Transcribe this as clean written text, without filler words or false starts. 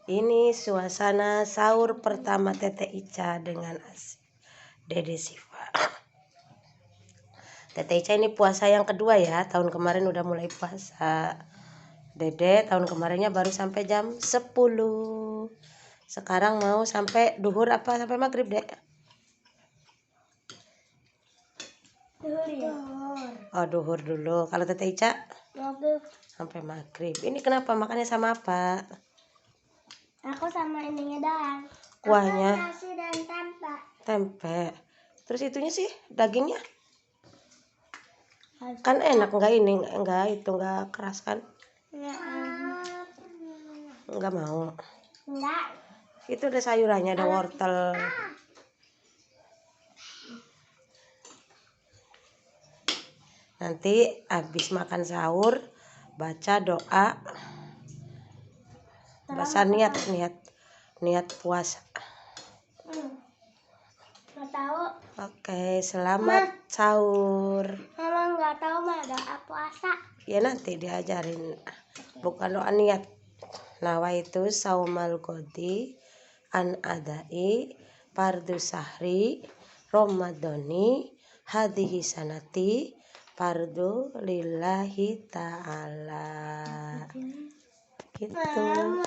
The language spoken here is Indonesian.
Ini suasana sahur pertama Tete Ica dengan Dede Siva. Tete Ica ini puasa yang kedua ya. Tahun kemarin udah mulai puasa. Dede tahun kemarinnya baru sampai jam 10. Sekarang mau sampai duhur apa sampai maghrib, Dek? Duhur ya? Oh, duhur dulu. Kalau Tete Ica? Maghrib. Sampai maghrib. Ini kenapa makannya sama apa? Aku sama ininya doang. Kuahnya? Aku nasi dan tempe. Tempe. Terus itunya sih dagingnya? Kan enak nggak keras kan? Nggak mau. Enggak. Itu ada sayurannya, ada wortel. Nanti habis makan sahur baca doa. Baca niat puasa. Nggak tahu. Oke, selamat sahur. Mama nggak tahu mah doa puasa. Ya nanti diajarin. Bukan doa niat. Nawaitu saumal qodi an adai fardu sahri Ramadhani hadhihi sanati fardu lillahi ta'ala. Gitu. Mama,